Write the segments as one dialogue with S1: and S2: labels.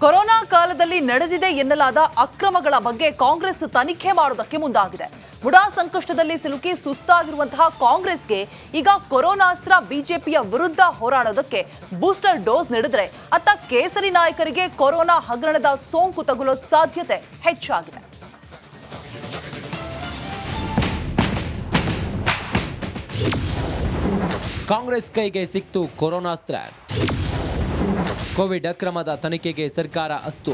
S1: Corona ಕಾಲದಲ್ಲಿ ನಡೆದಿದೆ ಎನ್ನಲಾದ ಅಕ್ರಮಗಳ ಬಗ್ಗೆ ಕಾಂಗ್ರೆಸ್ ತನಿಖೆ ಮಾಡುವುದಕ್ಕೆ ಮುಂದಾಗಿದೆ. ಮುಡಾ ಸಂಕಷ್ಟದಲ್ಲಿ ಸಿಲುಕಿ ಸುಸ್ತಾಗಿರುವಂತಹ ಕಾಂಗ್ರೆಸ್ಗೆ ಈಗ ಕೊರೋನಾಸ್ತ್ರ ಬಿಜೆಪಿಯ ವಿರುದ್ಧ ಹೋರಾಡೋದಕ್ಕೆ ಬೂಸ್ಟರ್ ಡೋಸ್ ನೀಡಿದ್ರೆ ಅತ್ತ ಕೇಸರಿ ನಾಯಕರಿಗೆ ಕೊರೋನಾ ಹಗರಣದ ಸೋಂಕು ತಗುಲೋ ಸಾಧ್ಯತೆ ಹೆಚ್ಚಾಗಿದೆ.
S2: ಕಾಂಗ್ರೆಸ್ ಕೈಗೆ ಸಿಕ್ತು ಕೊರೋನಾಸ್ತ್ರ. ಕೋವಿಡ್ ಅಕ್ರಮದ ತನಿಖೆಗೆ ಸರ್ಕಾರ ಅಸ್ತು.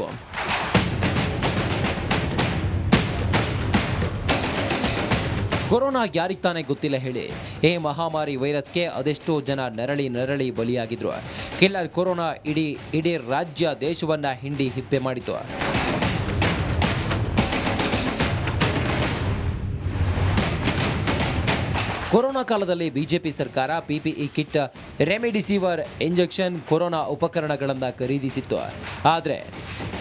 S2: ಕೊರೋನಾ ಯಾರಿಗೆ ತಾನೇ ಗೊತ್ತಿಲ್ಲ ಹೇಳಿ. ಈ ಮಹಾಮಾರಿ ವೈರಸ್ಗೆ ಅದೆಷ್ಟೋ ಜನ ನರಳಿ ಬಲಿಯಾಗಿದ್ರು. ಕಿಲ್ಲರ್ ಕೊರೋನಾ ಇಡೀ ರಾಜ್ಯ ದೇಶವನ್ನ ಹಿಂಡಿ ಹಿಪ್ಪೆ ಮಾಡಿತು. ಕೊರೋನಾ ಕಾಲದಲ್ಲಿ ಬಿಜೆಪಿ ಸರ್ಕಾರ PPE kit, remdesivir injection, corona ಉಪಕರಣಗಳನ್ನು ಖರೀದಿಸಿತ್ತು. ಆದರೆ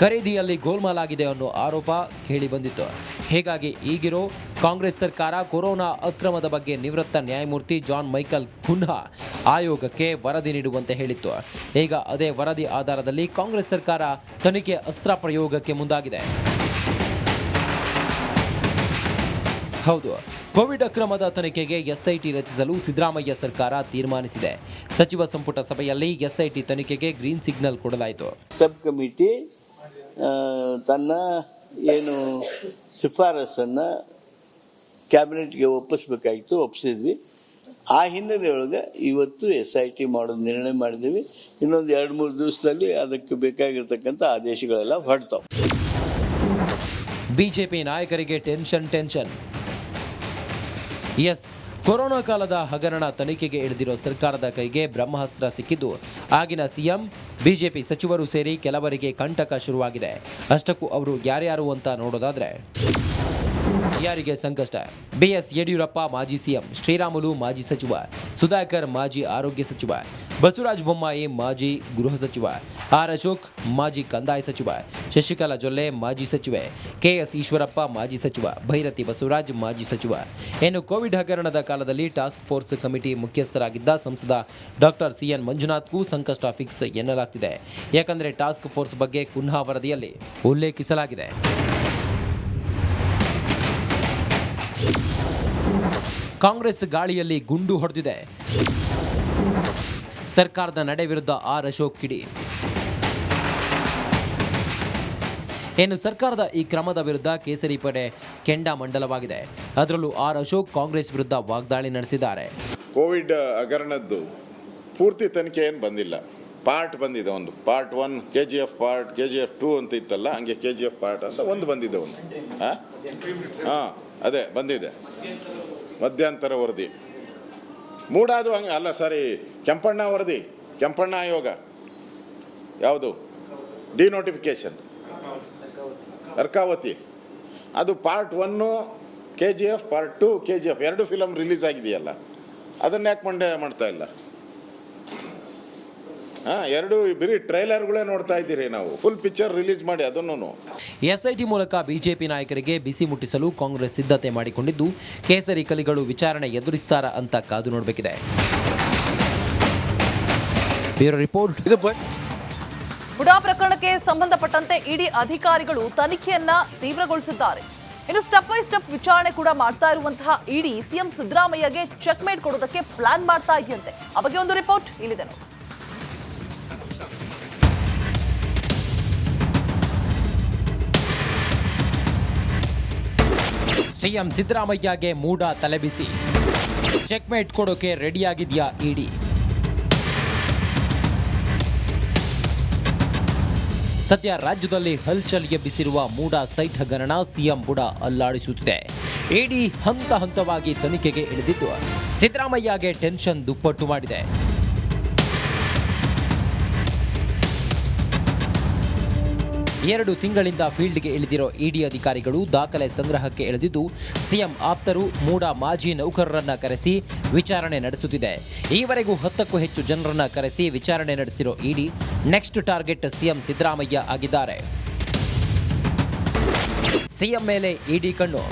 S2: ಖರೀದಿಯಲ್ಲಿ ಗೋಲ್ಮಾಲ್ ಆಗಿದೆ ಅನ್ನೋ ಆರೋಪ ಕೇಳಿ ಬಂದಿತ್ತು. ಹೀಗಾಗಿ ಈಗಿರೋ ಕಾಂಗ್ರೆಸ್ ಸರ್ಕಾರ ಕೊರೋನಾ ಅಕ್ರಮದ ಬಗ್ಗೆ ನಿವೃತ್ತ ನ್ಯಾಯಮೂರ್ತಿ ಜಾನ್ ಮೈಕಲ್ ಕುನ್ಹಾ ಆಯೋಗಕ್ಕೆ ವರದಿ ನೀಡುವಂತೆ ಹೇಳಿತ್ತು. ಈಗ ಅದೇ ವರದಿ ಆಧಾರದಲ್ಲಿ ಕಾಂಗ್ರೆಸ್ ಸರ್ಕಾರ ತನಿಖೆ ಅಸ್ತ್ರ ಪ್ರಯೋಗಕ್ಕೆ ಮುಂದಾಗಿದೆ. ಹೌದು, ಕೋವಿಡ್ ಅಕ್ರಮದ ತನಿಖೆಗೆ ಎಸ್ಐಟಿ ರಚಿಸಲು ಸಿದ್ದರಾಮಯ್ಯ ಸರ್ಕಾರ ತೀರ್ಮಾನಿಸಿದೆ. ಸಚಿವ ಸಂಪುಟ ಸಭೆಯಲ್ಲಿ ಎಸ್ಐಟಿ ತನಿಖೆಗೆ ಗ್ರೀನ್ ಸಿಗ್ನಲ್ ಕೊಡಲಾಯಿತು.
S3: ಸಬ್ ಕಮಿಟಿ ತನ್ನ ಏನು ಶಿಫಾರಸನ್ನ ಕ್ಯಾಬಿನೆಟ್ಗೆ ಒಪ್ಪಿಸಬೇಕಾಗಿತ್ತು, ಒಪ್ಪಿಸಿದ್ವಿ. ಆ ಹಿನ್ನೆಲೆಯೊಳಗೆ ಇವತ್ತು SIT ಮಾಡೋದು ನಿರ್ಣಯ ಮಾಡಿದ್ದೀವಿ. ಇನ್ನೊಂದು 2-3 ದಿವಸದಲ್ಲಿ ಅದಕ್ಕೆ ಬೇಕಾಗಿರ್ತಕ್ಕಂಥ ಆದೇಶಗಳೆಲ್ಲ ಹೊರಡ್ತಾವೆ.
S2: ಬಿಜೆಪಿ ನಾಯಕರಿಗೆ ಟೆನ್ಷನ್. ಎಸ್, ಕೊರೋನಾ ಕಾಲದ ಹಗರಣ ತನಿಖೆಗೆ ಇಳಿದಿರೋ ಸರ್ಕಾರದ ಕೈಗೆ ಬ್ರಹ್ಮಾಸ್ತ್ರ ಸಿಕ್ಕಿದ್ದು ಆಗಿನ ಸಿಎಂ, ಬಿಜೆಪಿ ಸಚಿವರು ಸೇರಿ ಕೆಲವರಿಗೆ ಕಂಟಕ ಶುರುವಾಗಿದೆ. ಅಷ್ಟಕ್ಕೂ ಅವರು ಯಾರ್ಯಾರು ಅಂತ ನೋಡೋದಾದ್ರೆ, ಯಾರಿಗೆ ಸಂಕಷ್ಟ? BS ಯಡಿಯೂರಪ್ಪ ಮಾಜಿ ಸಿಎಂ, ಶ್ರೀರಾಮುಲು ಮಾಜಿ ಸಚಿವ, ಸುಧಾಕರ್ ಮಾಜಿ ಆರೋಗ್ಯ ಸಚಿವ, ಬಸವರಾಜ ಬೊಮ್ಮಾಯಿ ಮಾಜಿ ಗೃಹ ಸಚಿವ, ಆರ್ ಅಶೋಕ್ ಮಾಜಿ ಕಂದಾಯ ಸಚಿವ, ಶಶಿಕಲಾ ಜೊಲ್ಲೆ ಮಾಜಿ ಸಚಿವೆ, KS ಈಶ್ವರಪ್ಪ ಮಾಜಿ ಸಚಿವ, ಭೈರತಿ ಬಸವರಾಜ್ ಮಾಜಿ ಸಚಿವ. ಇನ್ನು ಕೋವಿಡ್ ಹಗರಣದ ಕಾಲದಲ್ಲಿ ಟಾಸ್ಕ್ ಫೋರ್ಸ್ ಕಮಿಟಿ ಮುಖ್ಯಸ್ಥರಾಗಿದ್ದ ಸಂಸದ ಡಾಕ್ಟರ್ CN ಮಂಜುನಾಥ್ಗೂ ಸಂಕಷ್ಟ ಫಿಕ್ಸ್ ಎನ್ನಲಾಗ್ತಿದೆ. ಯಾಕಂದ್ರೆ ಟಾಸ್ಕ್ ಫೋರ್ಸ್ ಬಗ್ಗೆ ಕುನ್ಹಾ ವರದಿಯಲ್ಲಿ ಉಲ್ಲೇಖಿಸಲಾಗಿದೆ. ಕಾಂಗ್ರೆಸ್ ಗಾಳಿಯಲ್ಲಿ ಗುಂಡು ಹೊಡೆದಿದೆ. ಸರ್ಕಾರದ ನಡೆ ವಿರುದ್ಧ ಆರ್ ಅಶೋಕ್ ಕಿಡಿ. ಇನ್ನು ಸರ್ಕಾರದ ಈ ಕ್ರಮದ ವಿರುದ್ಧ ಕೇಸರಿ ಪಡೆ ಕೆಂಡಾಮಂಡಲವಾಗಿದೆ. ಅದರಲ್ಲೂ ಆರ್ ಅಶೋಕ್ ಕಾಂಗ್ರೆಸ್ ವಿರುದ್ಧ ವಾಗ್ದಾಳಿ ನಡೆಸಿದ್ದಾರೆ.
S4: ಕೋವಿಡ್ ಹಗರಣದ್ದು ಪೂರ್ತಿ ತನಿಖೆ ಏನು ಬಂದಿಲ್ಲ, ಪಾರ್ಟ್ ಬಂದಿದೆ. ಒಂದು ಪಾರ್ಟ್ 1 KGF ಪಾರ್ಟ್, KGF 2 ಅಂತ ಇತ್ತಲ್ಲ, ಹಂಗೆ KGF ಪಾರ್ಟ್ ಅಂತ ಒಂದು ಬಂದಿದೆ. ಒಂದು ಅದೇ ಬಂದಿದೆ ಮಧ್ಯಂತರ ವರದಿ. ಮೂಡಾದು ಹಂಗೆ ಅಲ್ಲ, ಸಾರಿ, ಕೆಂಪಣ್ಣ ವರದಿ, ಕೆಂಪಣ್ಣ ಆಯೋಗ ಯಾವುದು, ಡಿನೋಟಿಫಿಕೇಶನ್ ಅರ್ಕಾವತಿ, ಅದು part 1 KGF, part 2 KGF, 2 film release ಆಗಿದೆಯಲ್ಲ, ಅದನ್ನ ಯಾಕೆ ಮಾಡ್ತಾ ಇಲ್ಲ? 2 ಬರೀ ಟ್ರೈಲರ್ಗಳೇ ನೋಡ್ತಾ ಇದ್ದೀರಿ ನಾವು. ಫುಲ್ ಪಿಕ್ಚರ್ ರಿಲೀಸ್ ಮಾಡಿ ಅದನ್ನು.
S2: SIT ಮೂಲಕ ಬಿಜೆಪಿ ನಾಯಕರಿಗೆ ಬಿಸಿ ಮುಟ್ಟಿಸಲು ಕಾಂಗ್ರೆಸ್ ಸಿದ್ಧತೆ ಮಾಡಿಕೊಂಡಿದ್ದು, ಕೇಸರಿ ಕಲಿಗಳು ವಿಚಾರಣೆ ಎದುರಿಸ್ತಾರ ಅಂತ ಕಾದು ನೋಡಬೇಕಿದೆ. Bureau report.
S1: ಮುಡಾ ಪ್ರಕರಣಕ್ಕೆ ಸಂಬಂಧಪಟ್ಟಂತೆ ಇಡಿ ಅಧಿಕಾರಿಗಳು ತನಿಖೆಯನ್ನ ತೀವ್ರಗೊಳಿಸಿದ್ದಾರೆ. ಇನ್ನು ಸ್ಟೆಪ್ ಬೈ ಸ್ಟೆಪ್ ವಿಚಾರಣೆ ಕೂಡ ಮಾಡ್ತಾ ಇರುವಂತಹ ಇಡಿ ಸಿಎಂ ಸಿದ್ದರಾಮಯ್ಯಗೆ ಚೆಕ್ಮೇಟ್ ಕೊಡೋದಕ್ಕೆ ಪ್ಲಾನ್ ಮಾಡ್ತಾ ಇದೆಯಂತೆ. ಆ ಬಗ್ಗೆ ಒಂದು ರಿಪೋರ್ಟ್ ಇಲ್ಲಿದೆ ನೋಡಿ.
S2: ಸಿಎಂ ಸಿದ್ದರಾಮಯ್ಯಗೆ ಮೂಡಾ ತಲೆಬಿಸಿ, ಚೆಕ್ಮೇಟ್ ಕೊಡೋಕೆ ರೆಡಿಯಾಗಿದೆಯಾ ಇಡಿ? ಸದ್ಯ ರಾಜ್ಯದಲ್ಲಿ ಹಲ್ಚಲ್ ಎಬ್ಬಿಸಿರುವ ಮೂಡಾ ಸೈಟ್ ಹಗರಣ ಸಿಎಂ ಬುಡ ಅಲ್ಲಾಡಿಸುತ್ತಿದೆ. ಇಡಿ ಹಂತವಾಗಿ ತನಿಖೆಗೆ ಇಳಿದಿದ್ದು ಸಿದ್ದರಾಮಯ್ಯಗೆ ಟೆನ್ಷನ್ ದುಪ್ಪಟ್ಟು ಮಾಡಿದೆ. ಎರಡು ತಿಂಗಳಿಂದ ಫೀಲ್ಡ್ಗೆ ಇಳಿದಿರೋ ಇಡಿ ಅಧಿಕಾರಿಗಳು ದಾಖಲೆ ಸಂಗ್ರಹಕ್ಕೆ ಇಳಿದಿದ್ದು, ಸಿಎಂ ಆಪ್ತರು, ಮೂಡಾ ಮಾಜಿ ನೌಕರರನ್ನ ಕರೆಸಿ ವಿಚಾರಣೆ ನಡೆಸುತ್ತಿದೆ. ಈವರೆಗೂ 10ಕ್ಕೂ ಹೆಚ್ಚು ಜನರನ್ನ ಕರೆಸಿ ವಿಚಾರಣೆ ನಡೆಸಿರೋ ಇಡಿ ನೆಕ್ಸ್ಟ್ ಟಾರ್ಗೆಟ್ ಸಿಎಂ ಸಿದ್ದರಾಮಯ್ಯ ಆಗಿದ್ದಾರೆ. ಸಿಎಂ ಮೇಲೆ ಇಡಿ ಕಣ್ಣು.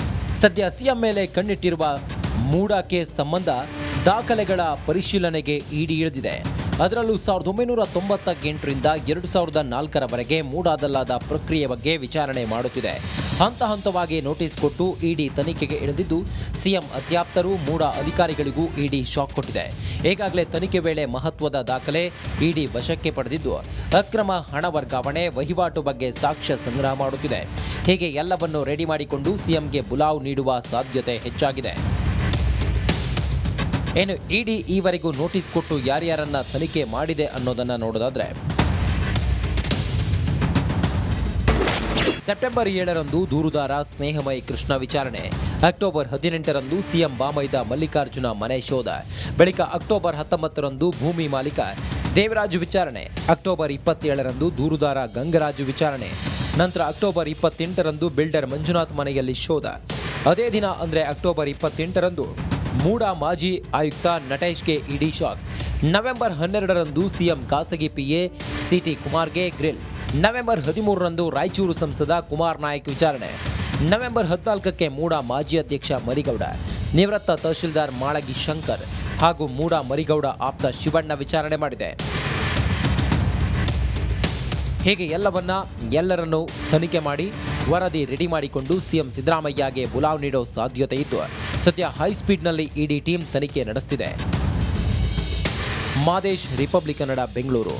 S2: ಸದ್ಯ ಸಿಎಂ ಮೇಲೆ ಕಣ್ಣಿಟ್ಟಿರುವ ಮೂಡಾ ಕೇಸ್ ಸಂಬಂಧ ದಾಖಲೆಗಳ ಪರಿಶೀಲನೆಗೆ ಇಡಿ ಇಳಿದಿದೆ. ಅದರಲ್ಲೂ 1998ರಿಂದ 2004ರವರೆಗೆ ಮೂಡಾದಲ್ಲಾದ ಪ್ರಕ್ರಿಯೆ ಬಗ್ಗೆ ವಿಚಾರಣೆ ಮಾಡುತ್ತಿದೆ. ಹಂತ ಹಂತವಾಗಿ ನೋಟಿಸ್ ಕೊಟ್ಟು ಇಡಿ ತನಿಖೆಗೆ ಇಳಿದಿದ್ದು, ಸಿಎಂ ಅತ್ಯಾಪ್ತರು, ಮೂಡಾ ಅಧಿಕಾರಿಗಳಿಗೂ ಇಡಿ ಶಾಕ್ ಕೊಟ್ಟಿದೆ. ಈಗಾಗಲೇ ತನಿಖೆ ವೇಳೆ ಮಹತ್ವದ ದಾಖಲೆ ಇಡಿ ವಶಕ್ಕೆ ಪಡೆದಿದ್ದು, ಅಕ್ರಮ ಹಣ ವರ್ಗಾವಣೆ, ವಹಿವಾಟು ಬಗ್ಗೆ ಸಾಕ್ಷ್ಯ ಸಂಗ್ರಹ ಮಾಡುತ್ತಿದೆ. ಹೀಗೆ ಎಲ್ಲವನ್ನೂ ರೆಡಿ ಮಾಡಿಕೊಂಡು ಸಿಎಂಗೆ ಬುಲಾವ್ ನೀಡುವ ಸಾಧ್ಯತೆ ಹೆಚ್ಚಾಗಿದೆ. ಏನು ಇಡಿ ಈವರೆಗೂ ನೋಟಿಸ್ ಕೊಟ್ಟು ಯಾರ್ಯಾರನ್ನ ತನಿಖೆ ಮಾಡಿದೆ ಅನ್ನೋದನ್ನ ನೋಡೋದಾದ್ರೆ, ಸೆಪ್ಟೆಂಬರ್ 7ರಂದು ದೂರುದಾರ ಸ್ನೇಹಮಯಿ ಕೃಷ್ಣ ವಿಚಾರಣೆ, ಅಕ್ಟೋಬರ್ 18ರಂದು ಸಿಎಂ ಬಾಮೈದ ಮಲ್ಲಿಕಾರ್ಜುನ ಮನೆ ಶೋಧ, ಬಳಿಕ ಅಕ್ಟೋಬರ್ 19ರಂದು ಭೂಮಿ ಮಾಲೀಕ ದೇವರಾಜು ವಿಚಾರಣೆ, ಅಕ್ಟೋಬರ್ 27ರಂದು ದೂರುದಾರ ಗಂಗರಾಜು ವಿಚಾರಣೆ, ನಂತರ ಅಕ್ಟೋಬರ್ 28ರಂದು ಬಿಲ್ಡರ್ ಮಂಜುನಾಥ್ ಮನೆಯಲ್ಲಿ ಶೋಧ. ಅದೇ ದಿನ ಅಂದರೆ ಅಕ್ಟೋಬರ್ 28ರಂದು ಮೂಡಾ ಮಾಜಿ ಆಯುಕ್ತ ನಟೇಶ್ಗೆ ಇಡಿ ಶಾಕ್. ನವೆಂಬರ್ 12ರಂದು ಸಿಎಂ ಖಾಸಗಿ ಪಿಎ ಸಿಟಿ ಕುಮಾರ್ಗೆ ಗ್ರಿಲ್. ನವೆಂಬರ್ 13ರಂದು ರಾಯಚೂರು ಸಂಸದ ಕುಮಾರ್ ನಾಯಕ್ ವಿಚಾರಣೆ. ನವೆಂಬರ್ 14ಕ್ಕೆ ಮೂಡಾ ಮಾಜಿ ಅಧ್ಯಕ್ಷ ಮರಿಗೌಡ, ನಿವೃತ್ತ ತಹಶೀಲ್ದಾರ್ ಮಾಳಗಿ ಶಂಕರ್ ಹಾಗೂ ಮೂಡಾ ಮರಿಗೌಡ ಆಪ್ತ ಶಿವಣ್ಣ ವಿಚಾರಣೆ ಮಾಡಿದೆ. ಹೀಗೆ ಎಲ್ಲರನ್ನೂ ತನಿಖೆ ಮಾಡಿ ವರದಿ ರೆಡಿ ಮಾಡಿಕೊಂಡು ಸಿಎಂ ಸಿದ್ದರಾಮಯ್ಯಗೆ ಬುಲಾವ್ ನೀಡೋ ಸಾಧ್ಯತೆ ಇದ್ದು, ಸದ್ಯ ಹೈಸ್ಪೀಡ್ನಲ್ಲಿ ಇಡಿ ಟೀಮ್ ತನಿಖೆ ನಡೆಸುತ್ತಿದೆ. ಮಾದೇಶ್, ರಿಪಬ್ಲಿಕ್ ಕನ್ನಡ, ಬೆಂಗಳೂರು.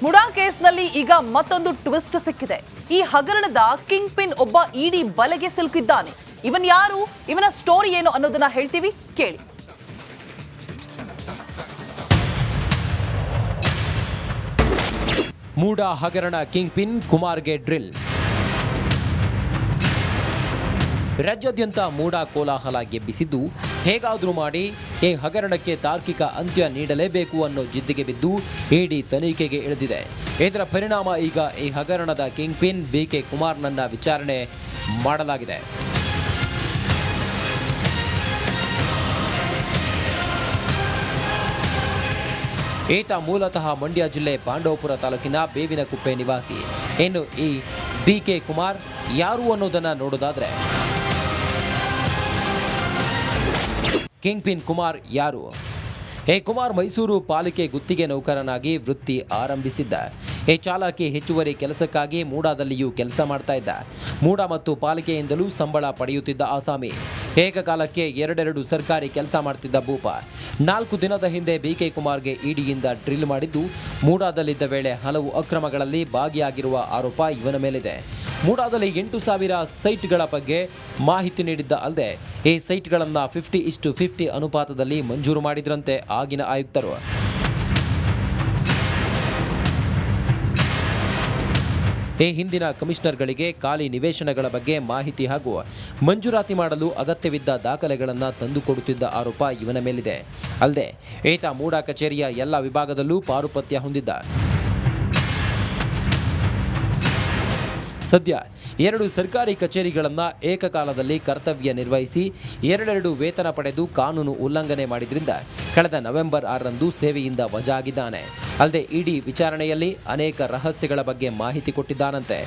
S1: ಮುಡಾ ಕೇಸ್ನಲ್ಲಿ ಈಗ ಮತ್ತೊಂದು ಟ್ವಿಸ್ಟ್ ಸಿಕ್ಕಿದೆ. ಈ ಹಗರಣದ ಕಿಂಗ್ ಪಿನ್ ಒಬ್ಬ ಇಡಿ ಬಲೆಗೆ ಸಿಲುಕಿದ್ದಾನೆ. ಇವನ್ ಯಾರು, ಇವನ ಸ್ಟೋರಿ ಏನು ಅನ್ನೋದನ್ನ ಹೇಳ್ತೀವಿ, ಕೇಳಿ.
S2: ಮೂಡಾ ಹಗರಣ ಕಿಂಗ್ ಪಿನ್ ಕುಮಾರ್ಗೆ ಡ್ರಿಲ್. ರಾಜ್ಯಾದ್ಯಂತ ಮೂಡಾ ಕೋಲಾಹಲ ಎಬ್ಬಿಸಿದ್ದು, ಹೇಗಾದರೂ ಮಾಡಿ ಈ ಹಗರಣಕ್ಕೆ ತಾರ್ಕಿಕ ಅಂತ್ಯ ನೀಡಲೇಬೇಕು ಅನ್ನೋ ಜಿದ್ದಿಗೆ ಬಿದ್ದು ಇಡಿ ತನಿಖೆಗೆ ಇಳಿದಿದೆ. ಇದರ ಪರಿಣಾಮ ಈಗ ಈ ಹಗರಣದ ಕಿಂಗ್ ಪಿನ್ ಬಿಕೆ ಕುಮಾರ್ನನ್ನ ವಿಚಾರಣೆ ಮಾಡಲಾಗಿದೆ. ಈತ ಮೂಲತಃ ಮಂಡ್ಯ ಜಿಲ್ಲೆ ಪಾಂಡವಪುರ ತಾಲೂಕಿನ ಬೇವಿನಕುಪ್ಪೆ ನಿವಾಸಿ. ಇನ್ನು ಈ ಬಿಕೆ ಕುಮಾರ್ ಯಾರು ಅನ್ನೋದನ್ನ ನೋಡೋದಾದ್ರೆ, ಕಿಂಗ್ ಪಿನ್ ಕುಮಾರ್ ಯಾರು? ಕುಮಾರ್ ಮೈಸೂರು ಪಾಲಿಕೆ ಗುತ್ತಿಗೆ ನೌಕರನಾಗಿ ವೃತ್ತಿ ಆರಂಭಿಸಿದ್ದ. ಈ ಚಾಲಕಿ ಹೆಚ್ಚುವರಿ ಕೆಲಸಕ್ಕಾಗಿ ಮೂಡಾದಲ್ಲಿಯೂ ಕೆಲಸ ಮಾಡ್ತಾ ಇದ್ದ. ಮೂಡಾ ಮತ್ತು ಪಾಲಿಕೆಯಿಂದಲೂ ಸಂಬಳ ಪಡೆಯುತ್ತಿದ್ದ ಆಸಾಮಿ. ಏಕಕಾಲಕ್ಕೆ 2 ಸರ್ಕಾರಿ ಕೆಲಸ ಮಾಡ್ತಿದ್ದ ಭೂಪ. 4 ದಿನದ ಹಿಂದೆ ಬಿಕೆ ಕುಮಾರ್ಗೆ ಇಡಿಯಿಂದ ಡ್ರಿಲ್ ಮಾಡಿದ್ದು, ಮೂಡಾದಲ್ಲಿದ್ದ ವೇಳೆ ಹಲವು ಅಕ್ರಮಗಳಲ್ಲಿ ಭಾಗಿಯಾಗಿರುವ ಆರೋಪ ಇವನ ಮೇಲಿದೆ. ಮೂಡಾದಲ್ಲಿ 8,000 ಸೈಟ್ಗಳ ಬಗ್ಗೆ ಮಾಹಿತಿ ನೀಡಿದ್ದ ಅಲ್ಲದೆ, ಈ ಸೈಟ್ಗಳನ್ನು 50:50 ಅನುಪಾತದಲ್ಲಿ ಮಂಜೂರು ಮಾಡಿದ್ರಂತೆ ಆಗಿನ ಆಯುಕ್ತರು. ಈ ಹಿಂದಿನ ಕಮಿಷನರ್ಗಳಿಗೆ ಖಾಲಿ ನಿವೇಶನಗಳ ಬಗ್ಗೆ ಮಾಹಿತಿ ಹಾಗೂ ಮಂಜೂರಾತಿ ಮಾಡಲು ಅಗತ್ಯವಿದ್ದ ದಾಖಲೆಗಳನ್ನು ತಂದುಕೊಡುತ್ತಿದ್ದ ಆರೋಪ ಇವನ ಮೇಲಿದೆ. ಅಲ್ಲದೆ ಈತ ಮೂಡಾ ಕಚೇರಿಯ ಎಲ್ಲ ವಿಭಾಗದಲ್ಲೂ ಪಾರುಪತ್ಯ ಹೊಂದಿದ್ದ. ಸದ್ಯ 2 ಸರ್ಕಾರಿ ಕಚೇರಿಗಳನ್ನು ಏಕಕಾಲದಲ್ಲಿ ಕರ್ತವ್ಯ ನಿರ್ವಹಿಸಿ 2 ವೇತನ ಪಡೆದು ಕಾನೂನು ಉಲ್ಲಂಘನೆ ಮಾಡಿದ್ರಿಂದ ಕಳೆದ ನವೆಂಬರ್ 6ರಂದು ಸೇವೆಯಿಂದ ವಜಾ ಆಗಿದ್ದಾನೆ. ಅಲ್ಲದೆ ಇಡಿ ವಿಚಾರಣೆಯಲ್ಲಿ ಅನೇಕ ರಹಸ್ಯಗಳ ಬಗ್ಗೆ ಮಾಹಿತಿ ಕೊಟ್ಟಿದ್ದಾನಂತೆ.